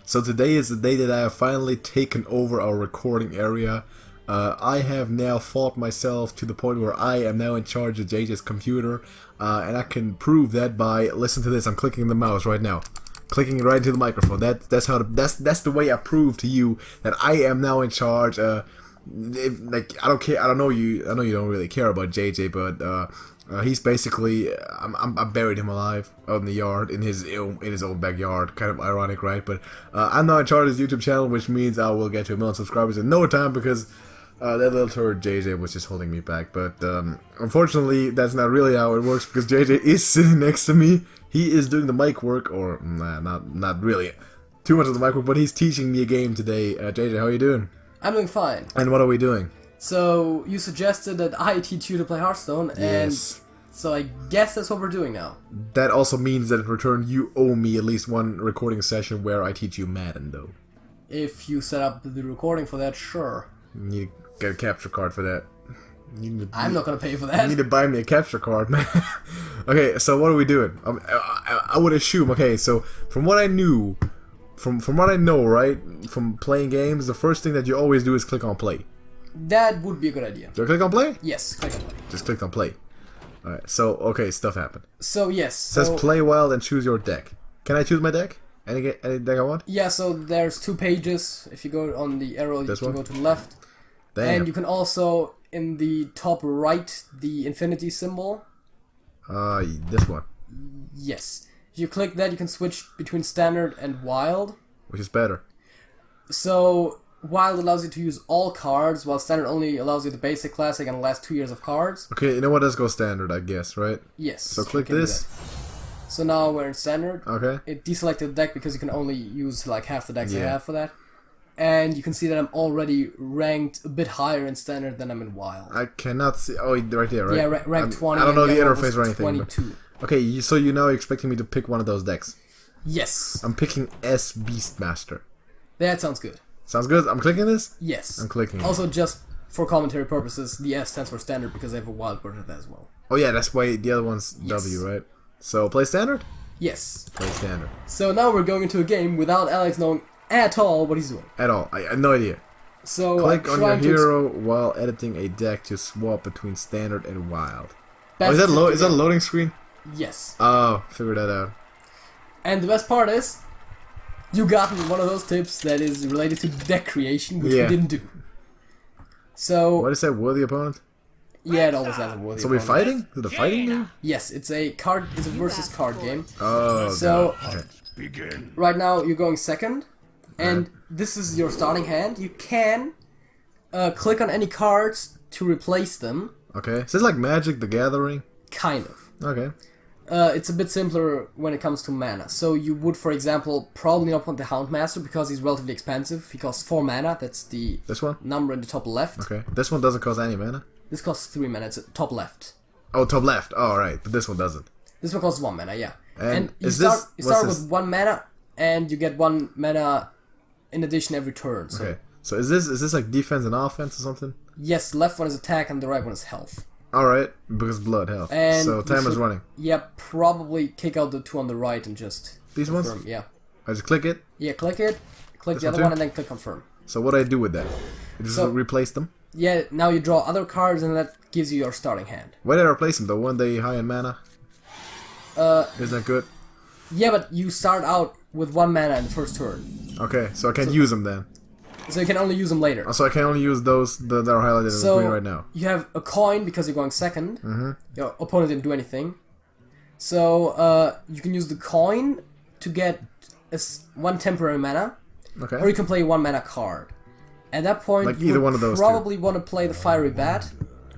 So today is the day that I have finally taken over our recording area. I have now fought myself to the point where I am now in charge of JJ's computer, and I can prove that by, listen to this, I'm clicking the mouse right now. Clicking it right into the microphone. That's the way I prove to you that I am now in charge. I don't care. I know you don't really care about JJ, but he's basically I buried him alive out in the yard in his own backyard. Kind of ironic, right? But I'm now in charge of his YouTube channel, which means I will get to 1 million subscribers in no time because that little turd JJ was just holding me back. But unfortunately, that's not really how it works because JJ is sitting next to me. He is doing the mic work, or not really too much of the mic work, but he's teaching me a game today. JJ, how are you doing? I'm doing fine. And what are we doing? So, you suggested that I teach you to play Hearthstone, and yes. So I guess that's what we're doing now. That also means that in return you owe me at least one recording session where I teach you Madden, though. If you set up the recording for that, sure. You need to get a capture card for that. I'm not gonna pay for that. You need to buy me a capture card, man. Okay, so what are we doing? I would assume, okay, so from what I knew, from what I know, right, from playing games, the first thing that you always do is click on play. That would be a good idea. Do I click on play? Yes, click on play. Just click on play. Alright, so, okay, stuff happened. So, yes. It says play wild and choose your deck. Can I choose my deck? Any deck I want? Yeah, so there's 2 pages. If you go on the arrow, you can go to the left. Damn. And you can also, in the top right, the infinity symbol. This one. Yes. If you click that, you can switch between standard and wild. Which is better? So, wild allows you to use all cards, while standard only allows you the basic, classic, and the last 2 years of cards. Okay, you know what? Let's go standard, I guess, right? Yes. So click this. So now we're in standard. Okay. It deselected the deck because you can only use like half the decks I Yeah. have for that. And you can see that I'm already ranked a bit higher in standard than I'm in wild. I cannot see. Oh, right there, right? Yeah, rank 20. I don't know and the other one interface was or anything. 22. But, okay, so you now expecting me to pick one of those decks? Yes. I'm picking S Beastmaster. That sounds good. Sounds good. I'm clicking this. Yes. I'm clicking. Also, just for commentary purposes, the S stands for standard because I have a wild version of that as well. Oh yeah, that's why the other one's Yes. W, right? So play standard. Yes. Play standard. So now we're going into a game without Alex knowing at all what he's doing. At all. I have no idea. So Click I'm on your trying to hero while editing a deck to swap between standard and wild. best Oh, is that tip is that a loading screen? Yes. Oh, figure that out. And the best part is, you got one of those tips that is related to deck creation, which we didn't do. So What is that? Worthy opponent? yeah, it always has a worthy. So we're opponent. fighting? Is it a fighting game? Yes, it's a card. It's a versus card game. Oh, So God. Okay. right now you're going second, and this is your starting hand. You can click on any cards to replace them. Okay. So it's like Magic the Gathering? Kind of. Okay. It's a bit simpler when it comes to mana. So you would, for example, probably not want the Houndmaster because he's relatively expensive. He costs 4 mana. That's the This one? number in the top left. Okay. This one doesn't cost any mana? This costs 3 mana. It's at top left. Oh, top left. Oh, alright. But this one doesn't. This one costs 1 mana, yeah. And you is start, this- you start what's with 1 mana, and you get 1 mana in addition every turn. So Okay. So is this like defense and offense or something? yes, the left one is attack and the right one is health. Alright. Because blood, health. And So you timer's should- running. Yeah, probably kick out the 2 on the right and just These ones? confirm. Yeah. I just click it. Yeah, click it, click This the one other too? one, and then click confirm. So what do I do with that? I just So- replace them? Yeah, now you draw other cards and that gives you your starting hand. Why did I replace them though? Weren't they high in mana? Is that good? Yeah, but you start out with 1 mana in the first turn. Okay, so I can't use them then. So you can only use them later. So I can only use those that are highlighted in So green right now. you have a coin because you're going second. Your opponent didn't do anything. So you can use the coin to get 1 temporary mana, or Okay. you can play 1 mana card. At that point, Like you either would one of those two. probably want to play the Fiery Bat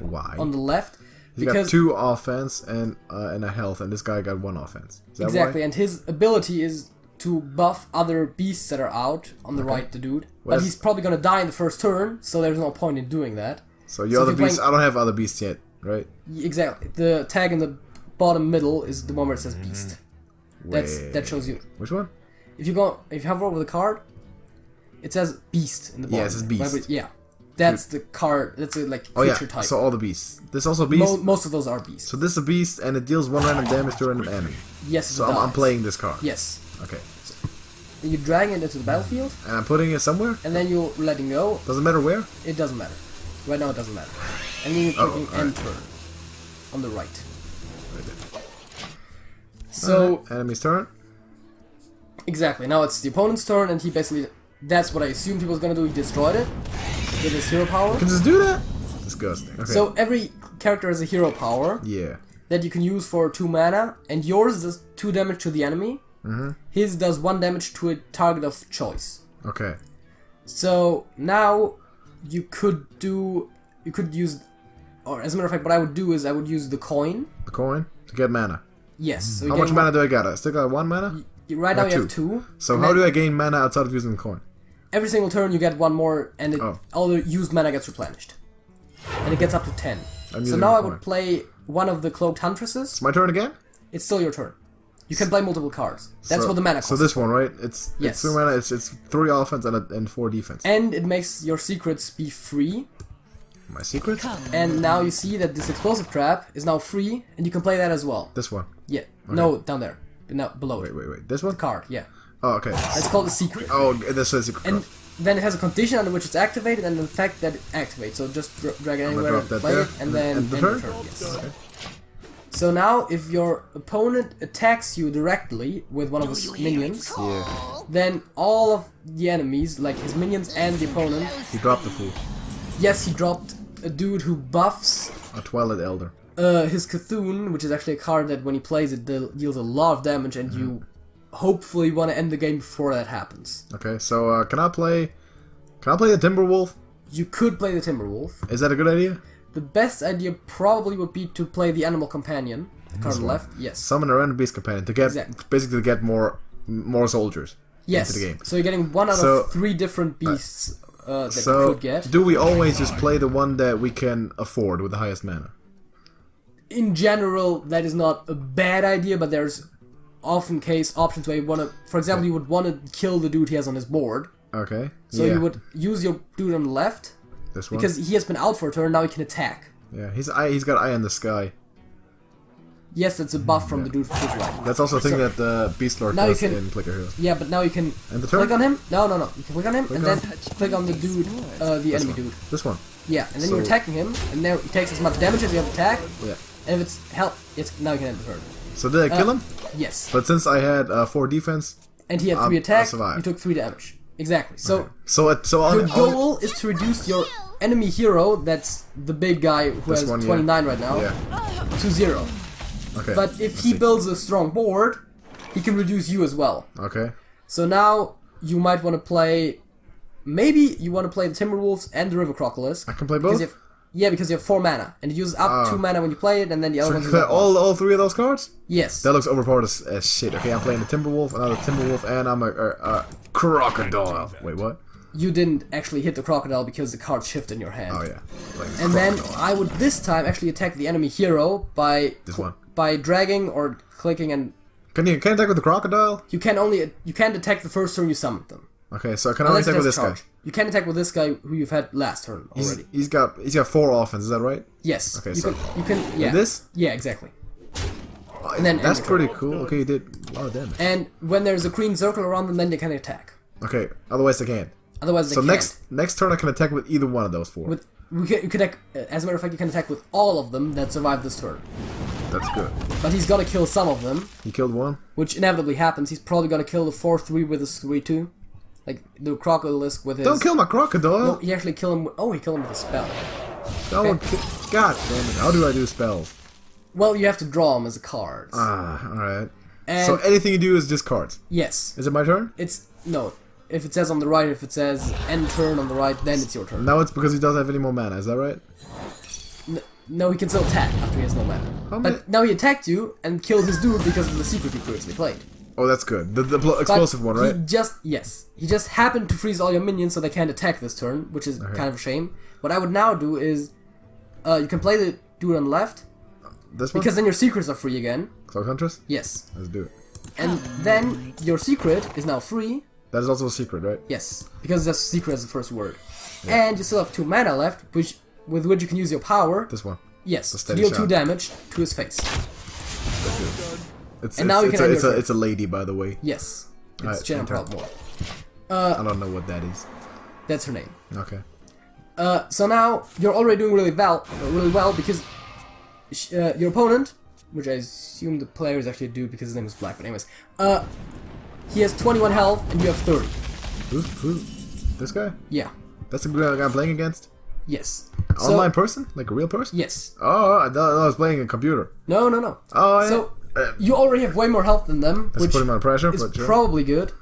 Why? on the left. You got 2 offense and a health, and this guy got 1 offense. Is that Exactly, why? and his ability is to buff other beasts that are out on the right, the dude. But he's probably gonna die in the first turn, so there's no point in doing that. So your so other if you're beasts, I don't have other beasts yet, right? Exactly. The tag in the bottom middle is the one where it says beast. That shows you. Which one? If you hover over the card, it says beast in the bottom. Yeah, it says beast. Yeah, that's the card. That's a like Oh yeah, creature type. so all the beasts. This also beast. Most of those are beasts. So this is a beast, and it deals 1 random damage to a random enemy. Yes, So I'm playing this card. Yes. Okay. you drag it into the battlefield. And I'm putting it somewhere? And then you're letting go. Doesn't matter where? It doesn't matter. Right now it doesn't matter. And then you're clicking end turn. On the right. So... enemy's turn? Exactly. Now it's the opponent's turn, and he basically... That's what I assumed he was gonna do. He destroyed it. With his hero power. You can just do that? Disgusting. Okay. So every character has a hero power. Yeah. That you can use for 2 mana, and yours does 2 damage to the enemy. His does 1 damage to a target of choice. Okay. So now you could use, or as a matter of fact, what I would do is I would use the coin. The coin? To get mana? Yes. So how much mana do I got? I still got 1 mana? Right now you have 2. So how do I gain mana outside of using the coin? Every single turn you get 1 more, and all the used mana gets replenished. And it gets up to 10. So now I would play one of the Cloaked Huntresses. It's my turn again? It's still your turn. You can play multiple cards. That's what the mana costs. So this one, right? It's 3 mana, it's 3 offense and 4 defense. And it makes your secrets be free. My secrets? And now you see that this explosive trap is now free, and you can play that as well. This one? Yeah. Okay. No, down there. No, below it. Wait. This one? The card, yeah. Oh, okay. It's called a secret. Oh, this is a secret card. And then it has a condition under which it's activated and the fact that it activates. So just drag it anywhere and play it, and then end the turn. Yes. Okay. So now, if your opponent attacks you directly with one of his minions, then all of the enemies, like his minions and the opponent... He dropped the fool. Yes, he dropped a dude who buffs... A Twilight Elder. His Cthulhu, which is actually a card that when he plays it deals a lot of damage, and you hopefully want to end the game before that happens. Okay, so can I play the Timberwolf? You could play the Timberwolf. Is that a good idea? The best idea probably would be to play the Animal Companion, the card on the left. Yes. Summon a random beast companion to get basically to get more soldiers into the game. So you're getting 1 out of 3 different beasts that you could get. Do we always just play the one that we can afford with the highest mana? In general, that is not a bad idea, but there's often options where you want to... For example, you would want to kill the dude he has on his board. Okay. So you would use your dude on the left. This one? Because he has been out for a turn, now he can attack. Yeah, he's got Eye in the Sky. Yes, that's a buff from the dude to the right. That's also a thing that the Beast Lord does in Clicker Heroes. Yeah, but now you can click on him. No. You can click on him and then click on the dude, the enemy dude. This one? Yeah, and then you're attacking him, and now he takes as much damage as you have attack. Yeah. And if it's help, now you can end the turn. So did I kill him? Yes. But since I had 4 defense... And he had 3 attack, you took 3 damage. Exactly. So, your goal is to reduce your enemy hero, that's the big guy who has 29 right now, to 0. Okay. But if he builds a strong board, he can reduce you as well. Okay. So now you might want to play... Maybe you want to play the Timberwolves and the River Crocodile. I can play both? Because you have 4 mana. And it uses up 2 mana when you play it, and then the other one... So all 3 of those cards? Yes. That looks overpowered as shit. Okay, I'm playing the Timberwolf, another Timberwolf, and I'm a Crocodile. Wait, what? You didn't actually hit the Crocodile because the card shifted in your hand. Oh, yeah. And then I would this time actually attack the enemy hero by... This one? By dragging or clicking and... Can you attack with the Crocodile? You can't attack the first turn you summoned them. Okay, so I can only attack with this guy. You can attack with this guy who you've had last turn already. He's got 4 offense, is that right? Yes. Okay, you can with this? Yeah, exactly. And then that's pretty cool. Okay, you did a lot of damage. And when there's a green circle around them, then they can attack. Okay, otherwise they can't. Otherwise they can't. So next turn I can attack with either one of those 4. You can as a matter of fact, you can attack with all of them that survive this turn. That's good. But he's gonna kill some of them. He killed one? Which inevitably happens. He's probably gonna kill the 4/3 with his 3/2. Like the Crocodilisk with his... Don't kill my Crocodile! No, he actually killed him with... Oh, he killed him with a spell. God damn it. How do I do spells? Well, you have to draw them as a card. Alright. So anything you do is just cards? Yes. Is it my turn? No. If it says on the right, if it says end turn on the right, then it's your turn. Now it's because he doesn't have any more mana, is that right? No, he can still attack after he has no mana. But now he attacked you and killed his dude because of the secret you previously played. Oh, that's good. The explosive one, right? He just happened to freeze all your minions so they can't attack this turn, which is kind of a shame. What I would now do is, you can play the dude on the left. This one? Because then your secrets are free again. Cloak Huntress? Yes. Let's do it. And then your secret is now free. That is also a secret, right? Yes, because that's secret as the first word. Yeah. And you still have 2 mana left, with which you can use your power. This one? Yes, to deal 2 damage to his face. It's a lady, by the way. Yes. It's Jenna Proudmore. I don't know what that is. That's her name. Okay. So now you're already doing really well because your opponent, which I assume the player is actually a dude because his name is Black, but anyways, he has 21 health and you have 30. Who's this guy? Yeah. That's the guy I'm playing against? Yes. Online person? Like a real person? Yes. Oh, I thought I was playing a computer. No. Oh, yeah. So you already have way more health than them, That's which putting him under pressure, is but sure. probably good.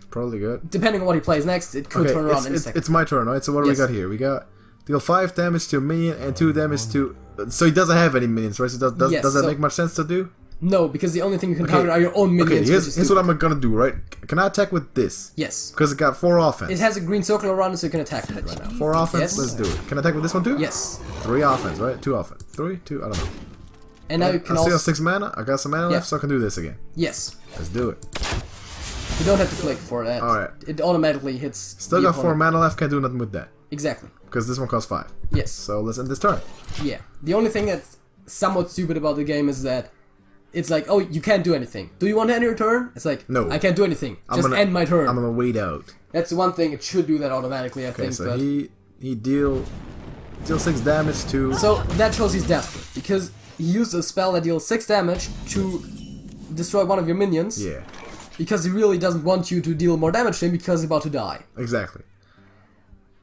Probably good. Depending on what he plays next, it could turn around in a second. It's my turn, right? So what do we got here? We got deal 5 damage to a minion and 2 damage to... So he doesn't have any minions, right? So does that make much sense to do? No, because the only thing you can counter are your own minions. Okay, here's what I'm gonna do, right? Can I attack with this? Yes. Because it got 4 offense. It has a green circle around it, so you can attack with it right now. 4 offense? Yes. Let's do it. Can I attack with this one too? Yes. 3 offense, right? 2 offense. 3? 2? I don't know. And now you can I also... still have 6 mana. I got some mana left, so I can do this again. Yes. Let's do it. You don't have to click for that. Alright. It automatically hits. Still got 4 mana left, can't do nothing with that. Exactly. Because this one costs 5. Yes. So let's end this turn. Yeah. The only thing that's somewhat stupid about the game is that it's like, oh, you can't do anything. Do you want to end your turn? It's like, no, I can't do anything. Just end my turn. I'm gonna wait out. That's the one thing. It should do that automatically, I think. So but he deal 6 damage to... So that shows he's desperate because he used a spell that deals 6 damage to destroy one of your minions. Yeah. Because he really doesn't want you to deal more damage to him because he's about to die. Exactly.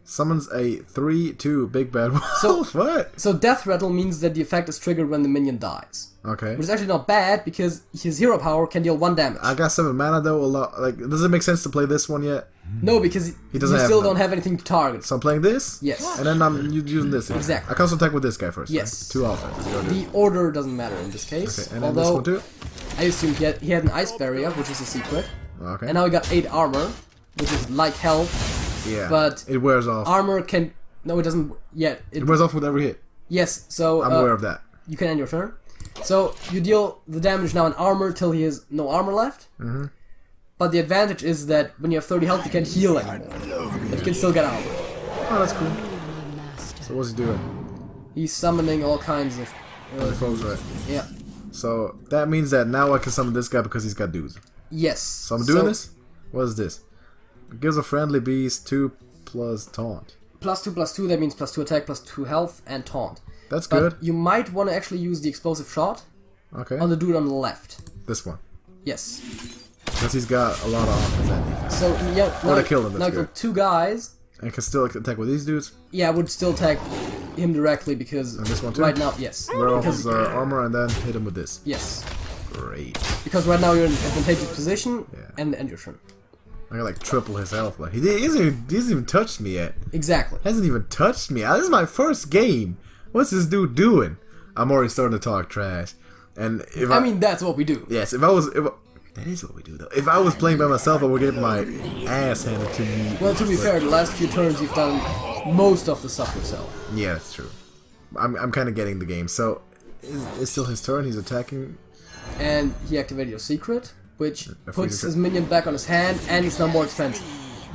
Summons a 3/2 big bad wolf. So what? So Death Rattle means that the effect is triggered when the minion dies. Okay. Which is actually not bad because his hero power can deal 1 damage. I got 7 mana though. A lot. Like, does it make sense to play this one yet? No, because he doesn't you still don't have anything to target. So I'm playing this. Yes. And then I'm using this. Again. Exactly. I can also attack with this guy first. Yes. Right? 2 offense. The order doesn't matter in this case. Okay. And then although this one too. I assume he had an ice barrier, which is a secret. Okay. And now he got 8 armor, which is like health. Yeah. But it wears off. Armor can... No, it doesn't yet. It wears off with every hit. Yes, so... I'm aware of that. You can end your turn. So, you deal the damage now in armor till he has no armor left. Mm-hmm. But the advantage is that when you have 30 health, you can't heal anymore. But you can still get armor. Oh, that's cool. So what's he doing? He's summoning all kinds of... foes, right? Yeah. So, that means that now I can summon this guy because he's got dudes. Yes. So I'm doing this? What is this? It gives a friendly beast 2 plus taunt. +2/+2, that means +2 attack, +2 health, and taunt. That's but good. You might want to actually use the explosive shot. Okay. On the dude on the left. This one. Yes. Because he's got a lot of offense and defense. So, yeah, now, kill him, now you got 2 guys. And can still attack with these dudes? Yeah, I would still attack him directly because... And this one too? Right now, yes. Wear off his armor and then hit him with this. Yes. Great. Because right now you're in an advantageous position and end your turn. I got like triple his health. Like, he hasn't even touched me yet. Exactly. Hasn't even touched me. This is my first game. What's this dude doing? I'm already starting to talk trash. And if I mean, that's what we do. Yes, that is what we do though. If I was playing by myself, I would get my ass handed to me. Well, to be fair, the last few turns you've done most of the stuff yourself. Yeah, that's true. I'm kind of getting the game. So, it's still his turn. He's attacking. And he activated your secret, which puts his minion back on his hand, and it's now more expensive.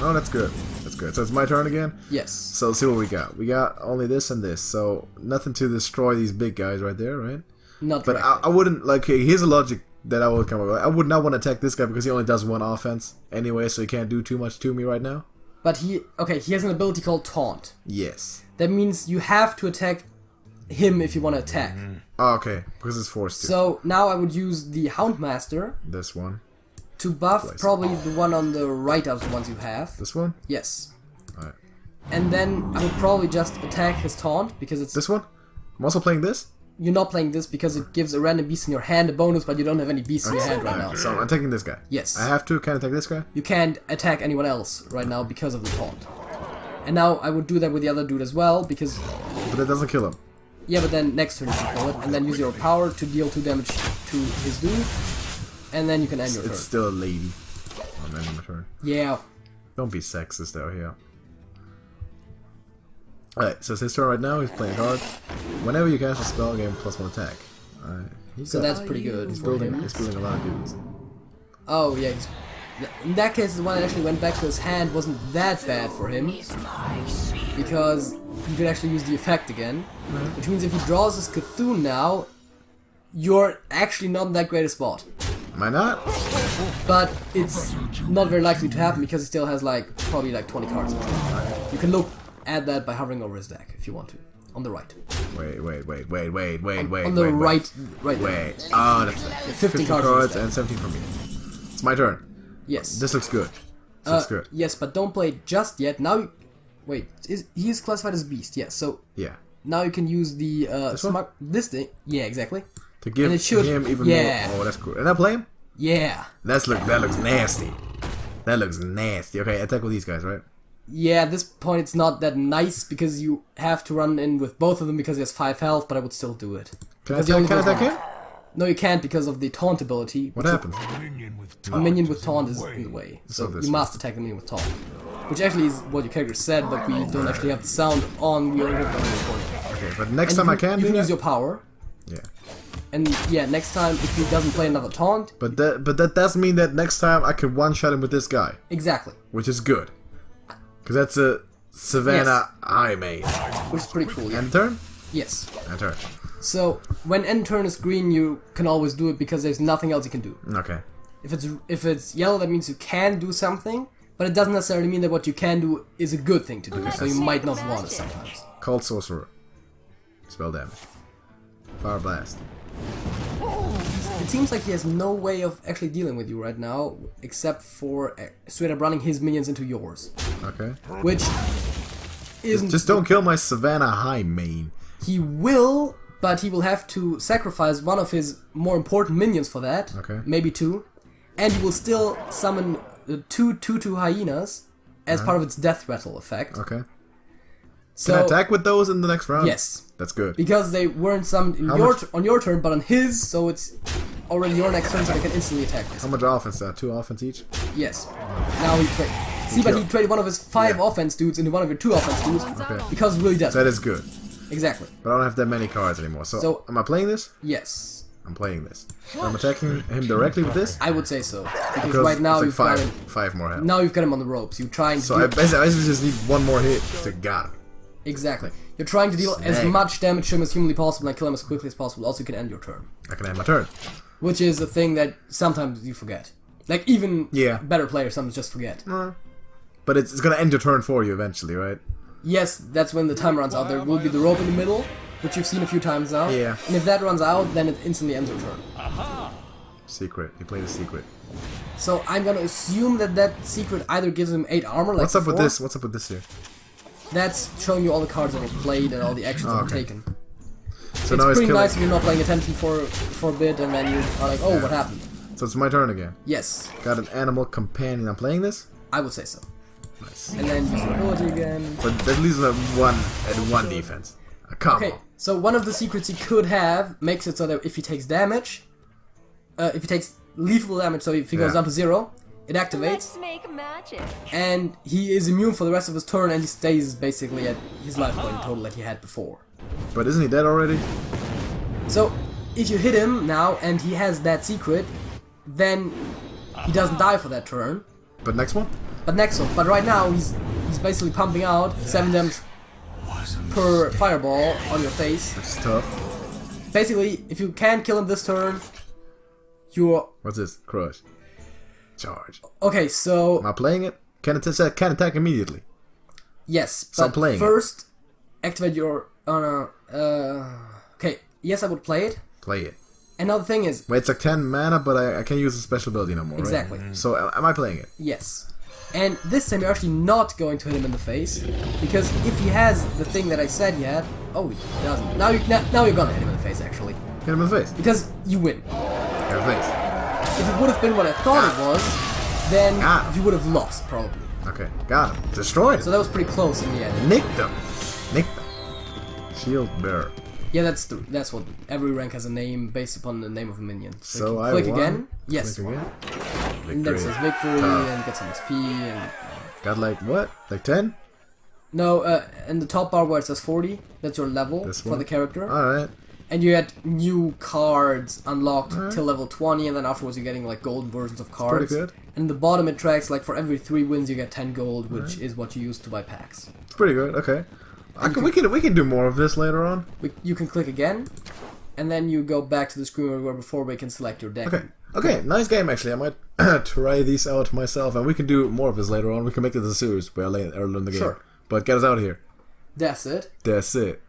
Oh, that's good. That's good. So it's my turn again? Yes. So let's see what we got. We got only this and this. So nothing to destroy these big guys right there, right? Not But I wouldn't, like, here's a logic that I would come up with. I would not want to attack this guy because he only does 1 offense anyway, so he can't do too much to me right now. But he has an ability called Taunt. Yes. That means you have to attack him if you want to attack. Oh, okay, because it's forced to. So now I would use the Houndmaster. This one. To buff probably the one on the right of the ones you have. This one? Yes. Alright. And then I would probably just attack his taunt because it's... This one? I'm also playing this? You're not playing this because it gives a random beast in your hand a bonus, but you don't have any beasts in your hand right now. So I'm attacking this guy? Yes. I have to? Can I attack this guy? You can't attack anyone else right now because of the taunt. And now I would do that with the other dude as well because... But that doesn't kill him. Yeah, but then next turn you can kill it, and then use your power to deal 2 damage to his dude, and then you can end your turn. It's still a lady. I'm ending my turn. Yeah. Don't be sexist though, yeah. Alright, so it's his turn right now, he's playing hard. Whenever you cast a spell, gain +1 attack. So that's pretty good. He's building a lot of dudes. Oh, yeah. In that case, the one that actually went back to his hand wasn't that bad for him. Because you could actually use the effect again. Which means if he draws his Cthulhu now, you're actually not in that great a spot. Am I not? But it's not very likely to happen because he still has like probably like 20 cards. You can look at that by hovering over his deck if you want to. On the right. Wait. On the right. Wait. Oh, that's 15 cards and 17 for me. It's my turn. Yes. This looks good. This looks good. Yes, but don't play it just yet. Now, wait. He is classified as beast? Yes. So. Yeah. Now you can use the this thing. Yeah, exactly. To give him even more. Oh, that's cool. And I play him? Yeah. That looks nasty. That looks nasty. Okay, attack with these guys, right? Yeah, at this point it's not that nice because you have to run in with both of them because he has 5 health, but I would still do it. Can I attack him? No, you can't because of the taunt ability. What happens? A minion with taunt is in the way. So you must attack the minion with taunt. Which actually is what your character said, but we don't actually have the sound on. We only have it on the recording. Okay, but next time I can do you can that? use your power. Yeah. And yeah, next time if he doesn't play another taunt. But that does mean that next time I can one-shot him with this guy. Exactly. Which is good. Because that's a Savannah High Mage. Which is pretty cool. Yeah. End turn? Yes. End turn. So when end turn is green, you can always do it because there's nothing else you can do. Okay. If it's yellow, that means you can do something, but it doesn't necessarily mean that what you can do is a good thing to do. Okay. So you might not want it sometimes. Cold Sorcerer. Spell damage. Fire Blast. It seems like he has no way of actually dealing with you right now, except for straight up running his minions into yours. Okay. Which isn't... Just don't kill my Savannah High main. He will, but he will have to sacrifice one of his more important minions for that. Okay. Maybe 2. And he will still summon 2/2/2 hyenas as part of its death rattle effect. Okay. So, can I attack with those in the next round? Yes. That's good. Because they weren't summoned in on your turn, but on his, so it's already your next turn, so they can instantly attack this. How much offense? 2 offense each? Yes. Now he traded. See, but he traded one of his 5 offense dudes into one of your 2 offense dudes. Okay. Because it really does. That is good. Exactly. But I don't have that many cards anymore. So am I playing this? Yes. I'm playing this. I'm attacking him directly with this? I would say so. Because right now it's like you've got him. 5 more health. Now you've got him on the ropes. You're trying to. So I basically just need one more hit to got him. Exactly. You're trying to deal as much damage to him as humanly possible and kill him as quickly as possible. Also, you can end your turn. I can end my turn. Which is a thing that sometimes you forget. Like, even better players sometimes just forget. But it's gonna end your turn for you eventually, right? Yes, that's when the time runs out. There will be the rope in the middle, which you've seen a few times now. Yeah. And if that runs out, then it instantly ends your turn. Secret. You played a secret. So I'm gonna assume that secret either gives him 8 armor, like What's up with this? What's up with this here? That's showing you all the cards that were played and all the actions that were taken. So it's now pretty nice if you're not paying attention for a bit and then you are like, oh, what happened? So it's my turn again. Yes. Got an animal companion. I'm playing this? I would say so. Nice. And then use ability again. But that leaves him at 1 defense. A combo. Okay, so one of the secrets he could have makes it so that if he takes damage, if he takes lethal damage, so if he goes down to 0, it activates. Let's make magic. And he is immune for the rest of his turn, and he stays basically at his life point total that he had before. But isn't he dead already? So, if you hit him now, and he has that secret, then he doesn't die for that turn. But next one? But next one. But right now, he's basically pumping out 7 damage per fireball on your face. That's tough. Basically, if you can kill him this turn, you're... What's this? Crush. Charge. Okay, so... Am I playing it? Can attack immediately. Yes, so but playing first, activate your... okay, yes, I would play it. Play it. Another thing is... Wait, it's like 10 mana, but I can't use a special ability no more, exactly. Right? So am I playing it? Yes. And this time you're actually not going to hit him in the face, because if he has the thing that I said he had... Oh, he doesn't. Now you're gonna hit him in the face, actually. Hit him in the face? Because you win. Hit him in the face. If it would have been what I thought it was, then you would have lost, probably. Okay, got him. Destroyed him. So that was pretty close in the end. Nicked him. Nicked him. Shield bearer. Yeah, that's what every rank has a name based upon the name of a minion. So I click won. again. Yes. Click again. And there it says victory and get some XP and... Got like what? Like 10? No, in the top bar where it says 40, that's your level for the character. Alright. And you get new cards unlocked till level 20, and then afterwards you're getting like golden versions of cards. Pretty good. And the bottom it tracks like for every 3 wins you get 10 gold, which is what you use to buy packs. It's pretty good. Okay. We can do more of this later on. You can click again, and then you go back to the screen where we were before, where you can select your deck. Okay, nice game actually. I might try these out myself, and we can do more of this later on. We can make this a series early in the game. Sure. But get us out of here. That's it. That's it.